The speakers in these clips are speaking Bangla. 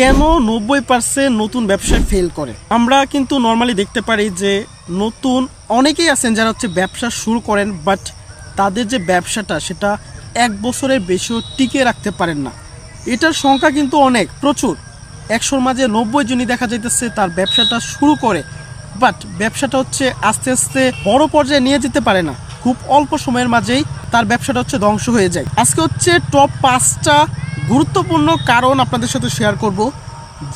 কেন 90% নতুন ব্যবসায় ফেল করে? আমরা কিন্তু নর্মালি দেখতে পারি যে নতুন অনেকেই আছেন যারা ব্যবসা শুরু করেন, বাট তাদের যে ব্যবসাটা সেটা 1 বছরের বেশিও টিকে রাখতে পারেন না। এটার সংখ্যা কিন্তু অনেক, প্রচুর। 100-র মাঝে 90 জনই দেখা যাইতেছে তার ব্যবসাটা শুরু করে, বাট ব্যবসাটা আস্তে আস্তে বড় পর্যায়ে নিয়ে যেতে পারে না। খুব অল্প সময়ের মাঝেই তার ব্যবসাটা ধ্বংস হয়ে যায়। আজকে টপ 5টা গুরুত্বপূর্ণ কারণ আপনাদের সাথে শেয়ার করব।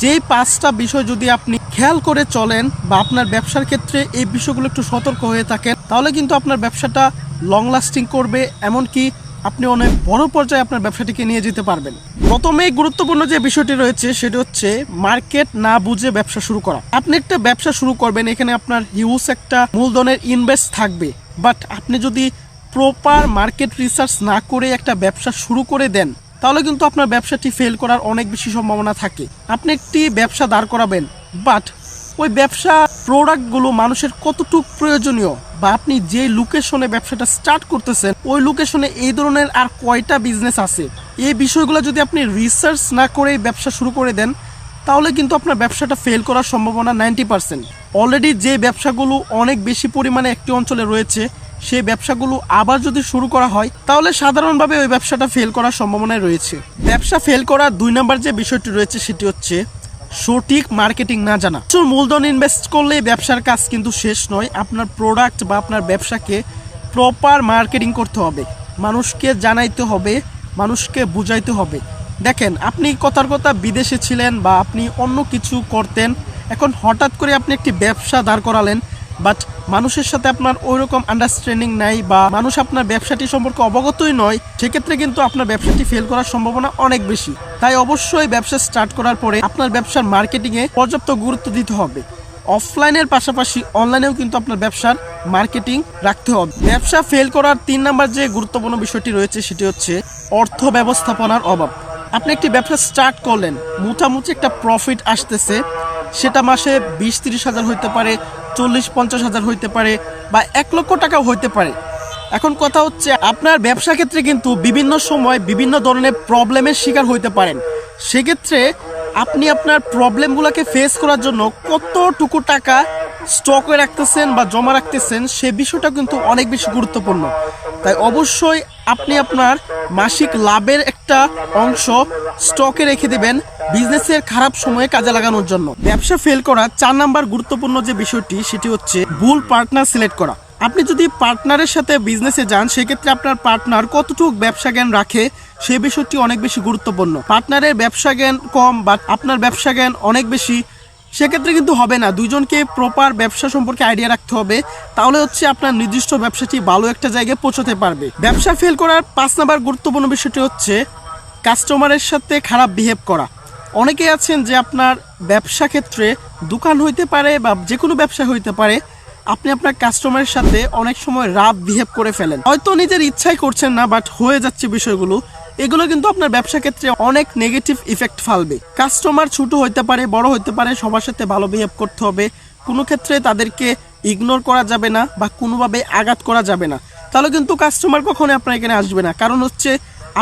যেই 5টা বিষয় যদি আপনি খেয়াল করে চলেন বা আপনার ব্যবসার ক্ষেত্রে এই বিষয়গুলো একটু সতর্ক হয়ে থাকেন, তাহলে কিন্তু আপনার ব্যবসাটা লং লাস্টিং করবে, এমনকি আপনি অনেক বড় পর্যায়ে আপনার ব্যবসাটিকে নিয়ে যেতে পারবেন। প্রথমেই গুরুত্বপূর্ণ যে বিষয়টি রয়েছে সেটি মার্কেট না বুঝে ব্যবসা শুরু করা। আপনি একটা ব্যবসা শুরু করবেন, এখানে আপনার হিউজ একটা মূলধনের ইনভেস্ট থাকবে, বাট আপনি যদি প্রপার মার্কেট রিসার্চ না করে একটা ব্যবসা শুরু করে দেন, তাহলে কিন্তু আপনার ব্যবসাটি ফেল করার অনেক বেশি সম্ভাবনা থাকে। আপনি একটি ব্যবসা দাঁড় করাবেন, বাট ওই ব্যবসা প্রোডাক্টগুলো মানুষের কতটুকু প্রয়োজনীয়, বা আপনি যে লোকেশনে ব্যবসাটা স্টার্ট করতেছেন ওই লোকেশনে এই ধরনের আর কয়টা বিজনেস আছে, এই বিষয়গুলো যদি আপনি রিসার্চ না করে ব্যবসা শুরু করে দেন, তাহলে কিন্তু আপনার ব্যবসাটা ফেল করার সম্ভাবনা 90%। অলরেডি যে ব্যবসাগুলো অনেক বেশি পরিমাণে একটি অঞ্চলে রয়েছে, সেই ব্যবসাগুলো আবার যদি শুরু করা হয়, তাহলে সাধারণভাবে ওই ব্যবসাটা ফেল করার সম্ভাবনা রয়েছে। ব্যবসা ফেল করার 2 নম্বর যে বিষয়টি রয়েছে সেটি সঠিক মার্কেটিং না জানা। মূলধন ইনভেস্ট করলে ব্যবসার কাজ কিন্তু শেষ নয়। আপনার প্রোডাক্ট বা আপনার ব্যবসাকে প্রপার মার্কেটিং করতে হবে, মানুষকে জানাইতে হবে, মানুষকে বুঝাইতে হবে। দেখেন, আপনি কথার কথা বিদেশে ছিলেন বা আপনি অন্য কিছু করতেন, এখন হঠাৎ করে আপনি একটি ব্যবসা দাঁড় করালেন, বাট মানুষের সাথে আপনার ওই রকম আন্ডারস্ট্যান্ডিং নাই বা মানুষ আপনার ব্যবসাটি সম্পর্কে অবগতই নয়, সেক্ষেত্রে কিন্তু আপনার ব্যবসাটি ফেল করার সম্ভাবনা অনেক বেশি। তাই অবশ্যই ব্যবসা স্টার্ট করার পরে আপনার ব্যবসার মার্কেটিংয়ে পর্যাপ্ত গুরুত্ব দিতে হবে। অফলাইনের পাশাপাশি অনলাইনেও কিন্তু আপনার ব্যবসার মার্কেটিং রাখতে হবে। ব্যবসা ফেল করার 3 নম্বর যে গুরুত্বপূর্ণ বিষয়টি রয়েছে সেটি অর্থ ব্যবস্থাপনার অভাব। আপনি একটি ব্যবসা স্টার্ট করলেন, মোটামুটি একটা প্রফিট আসতেছে, সেটা মাসে 20-30 হাজার হইতে পারে, 40-50 হাজার হইতে পারে, বা 1 লক্ষ টাকাও হইতে পারে। এখন কথা আপনার ব্যবসা ক্ষেত্রে কিন্তু বিভিন্ন সময় বিভিন্ন ধরনের প্রবলেমের শিকার হইতে পারেন। সেক্ষেত্রে আপনি আপনার প্রবলেমগুলোকে ফেস করার জন্য কতটুকু টাকা স্টকে রাখতেছেন বা জমা রাখতেছেন, সে বিষয়টা কিন্তু অনেক বেশি গুরুত্বপূর্ণ। তাই অবশ্যই আপনি আপনার মাসিক লাভের একটা অংশ স্টকে রেখে দেবেন বিজনেসের খারাপ সময়ে কাজে লাগানোর জন্য। ব্যবসা ফেল করা 4 নম্বর গুরুত্বপূর্ণ যে বিষয়টি সেটি ভুল পার্টনার সিলেক্ট করা। আপনি যদি পার্টনারের সাথে বিজনেসে যান, সেক্ষেত্রে আপনার পার্টনার কতটুকু ব্যবসা জ্ঞান রাখে সে বিষয়টি অনেক বেশি গুরুত্বপূর্ণ। পার্টনারের ব্যবসা জ্ঞান কম বা আপনার ব্যবসা জ্ঞান অনেক বেশি, সেক্ষেত্রে কিন্তু হবে না। দুইজনকে প্রপার ব্যবসা সম্পর্কে আইডিয়া রাখতে হবে, তাহলে আপনার নির্দিষ্ট ব্যবসাটি ভালো একটা জায়গায় পৌঁছতে পারবে। ব্যবসা ফেল করার 5 নম্বর গুরুত্বপূর্ণ বিষয়টি কাস্টমারের সাথে খারাপ বিহেভ করা। অনেকেই আছেন যে আপনার ব্যবসা ক্ষেত্রে দোকান হইতে পারে বা যে কোনো ব্যবসা হইতে পারে, আপনি আপনার কাস্টমারের সাথে অনেক সময় রাফ বিহেভ করে ফেলেন, হয়তো নিজের ইচ্ছাই করছেন না, বাট হয়ে যাচ্ছে বিষয়গুলো। এগুলো কিন্তু আপনার ব্যবসা ক্ষেত্রে অনেক নেগেটিভ ইফেক্ট ফেলবে। কাস্টমার ছোট হইতে পারে, বড় হইতে পারে, সবার সাথে ভালো বিহেভ করতে হবে। কোনো ক্ষেত্রে তাদেরকে ইগনোর করা যাবে না বা কোনোভাবে আঘাত করা যাবে না, তাহলে কিন্তু কাস্টমার কখনো আপনার এখানে আসবে না। কারণ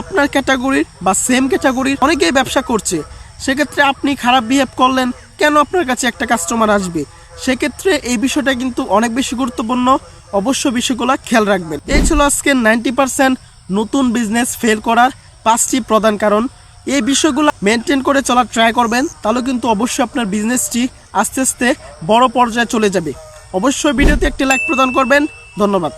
আপনার ক্যাটাগরির বা সেম ক্যাটাগরির অনেকেই ব্যবসা করছে, সেক্ষেত্রে আপনি খারাপ বিহেভ করলেন, কেন আপনার কাছে একটা কাস্টমার আসবে? সেক্ষেত্রে এই বিষয়টা কিন্তু অনেক বেশি গুরুত্বপূর্ণ। অবশ্য বিষয়গুলো খেয়াল রাখবেন। এই ছিল আজকে 90% নতুন বিজনেস ফেল করার 5টি প্রধান কারণ। এই বিষয়গুলো মেনটেন করে চলার ট্রাই করবেন, তাহলে কিন্তু অবশ্যই আপনার বিজনেসটি আস্তে আস্তে বড় পর্যায়ে চলে যাবে। অবশ্যই ভিডিওতে একটি লাইক প্রদান করবেন। ধন্যবাদ।